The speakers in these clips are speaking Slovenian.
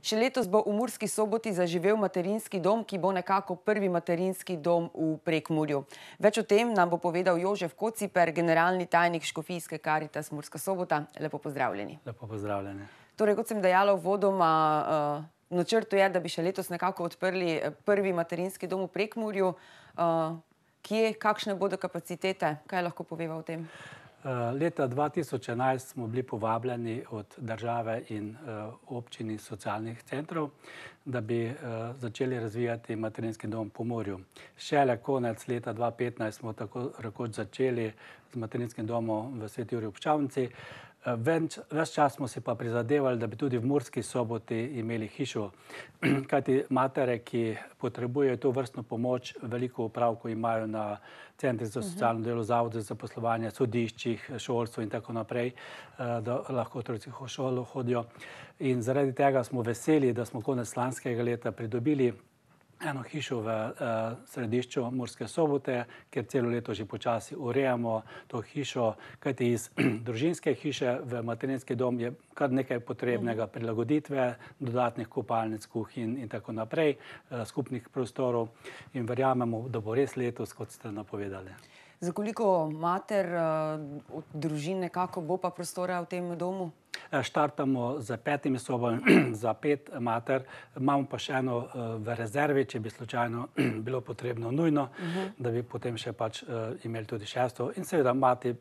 Še letos bo v Murski Soboti zaživel materinski dom, ki bo nekako prvi materinski dom v Prekmurju. Več o tem nam bo povedal Jožef Kociper, generalni tajnik Škofijske Karitas Murska Sobota. Lepo pozdravljeni. Lepo pozdravljeni. Torej, kot sem dejala uvodoma, načrtu je, da bi še letos nekako odprli prvi materinski dom v Prekmurju. Kje, kakšne bodo kapacitete? Kaj lahko poveva o tem? Leta 2011 smo bili povabljeni od države in občin socialnih centrov, da bi začeli razvijati materinski dom v Pomurju. Šele konec leta 2015 smo tako rekoč začeli z materinskim domom v Sveti Jurij ob Ščavnici. Ves čas smo si pa prizadevali, da bi tudi v Murski Soboti imeli hišo, kajti matere, ki potrebujejo to vrstno pomoč, veliko opravkov imajo na centrih za socialno delo, zavodih za zaposlovanje, sodiščih, šolstvu in tako naprej, da lahko otroci v šolo hodijo. In zaradi tega smo veseli, da smo konec lanskega leta pridobili eno hišo v središču Murske Sobote, kjer celo leto že počasi urejamo to hišo, kajti iz družinske hiše v materinski dom je kar nekaj potrebnega prilagoditve, dodatnih kopalnic, kuhinj in tako naprej, skupnih prostorov in verjamemo, da bo res letos, kot ste napovedali. Za koliko mater od družin nekako bo pa prostora v tem domu? Štartamo z 5 sobami za 5 mater. Imamo pa še eno v rezervi, če bi slučajno bilo potrebno nujno, da bi potem še pač imeli tudi 6. In seveda mati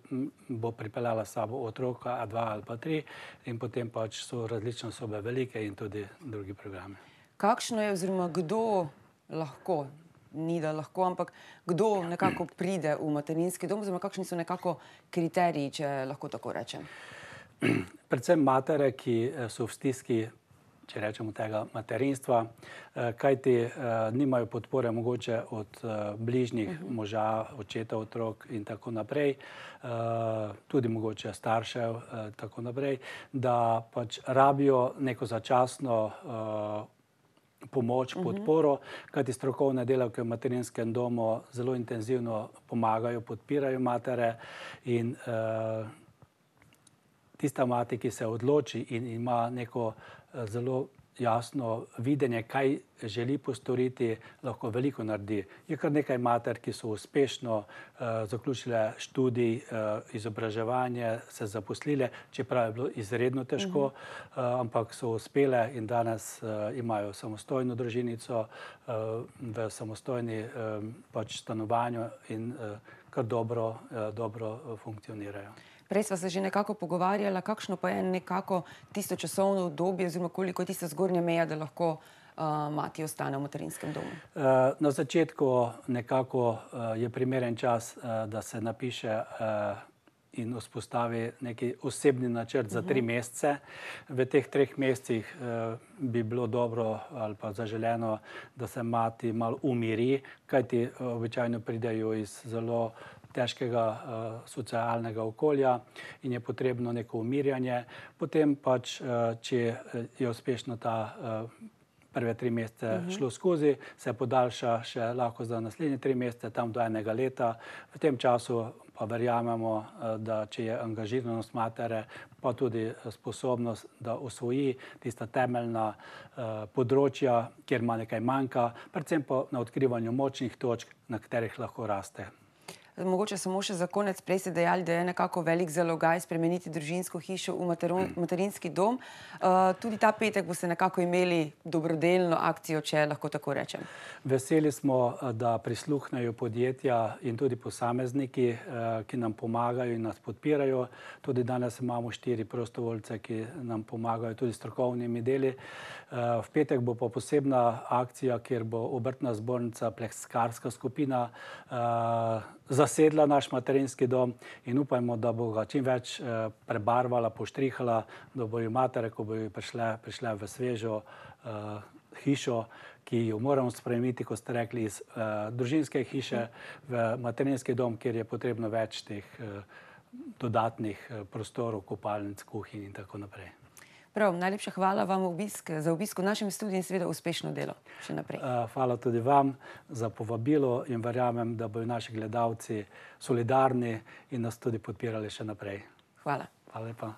bo pripeljala s sabo otroka, 2 ali pa 3, in potem pač so različne sobe velike in tudi drugi programi. Kakšno je oziroma kdo lahko, ni da lahko, ampak kdo nekako pride v materinski dom, oziroma kakšni so nekako kriteriji, če lahko tako rečem? Predvsem matere, ki so v stiski, če rečemo tega, materinstva, kajti nimajo podpore mogoče od bližnjih, moža, očeta, otrok in tako naprej, tudi mogoče staršev, tako naprej, da pač rabijo neko začasno pomoč, podporo, kajti strokovne delavke v materinskem domu zelo intenzivno pomagajo, podpirajo matere in tista mati, ki se odloči in ima neko zelo jasno videnje, kaj želi postoriti, lahko veliko naredi. Je kar nekaj mater, ki so uspešno zaključile študij, izobraževanje, se zaposlile, čeprav je bilo izredno težko, ampak so uspele in danes imajo samostojno družinico v samostojni pač stanovanju in kar dobro funkcionirajo. Prej sva se že nekako pogovarjala, kakšno pa je nekako tisto časovno obdobje, oziroma koliko je tista zgornja meja, da lahko mati ostane v materinskem domu? Na začetku nekako je primeren čas, da se napiše in vzpostavi neki osebni načrt za 3 mesece. V teh 3 mesecih bi bilo dobro ali pa zaželeno, da se mati malo umiri, kajti običajno pridejo iz zelo težkega socialnega okolja in je potrebno neko umirjanje. Potem pač, če je uspešno ta prve 3 mesece šlo skozi, se podaljša še lahko za naslednje 3 mesece, tam do 1 leta. V tem času pa verjamemo, da če je angažiranost matere, pa tudi sposobnost, da osvoji tista temeljna področja, kjer ima nekaj manjka, predvsem pa na odkrivanju močnih točk, na katerih lahko raste. Mogoče samo še za konec, prej ste dejali, da je nekako velik zalogaj spremeniti družinsko hišo v materinski dom. Tudi ta petek boste nekako imeli dobrodelno akcijo, če lahko tako rečem. Veseli smo, da prisluhnejo podjetja in tudi posamezniki, ki nam pomagajo in nas podpirajo. Tudi danes imamo 4 prostovoljce, ki nam pomagajo tudi strokovnimi deli. V petek bo pa posebna akcija, kjer bo Obrtna zbornica, pleskarska skupina zasedla naš materinski dom in upajmo, da bo ga čim več prebarvala, poštrihala, da bojo matere, ko bojo prišle v svežo hišo, ki jo moramo spremeniti, kot ste rekli, iz družinske hiše v materinski dom, kjer je potrebno več teh dodatnih prostorov, kopalnic, kuhinj in tako naprej. Prav, najlepša hvala vam za obisk v našem studiu in seveda uspešno delo še naprej. Hvala tudi vam za povabilo in verjamem, da bodo naši gledalci solidarni in nas tudi podpirali še naprej. Hvala. Hvala lepa.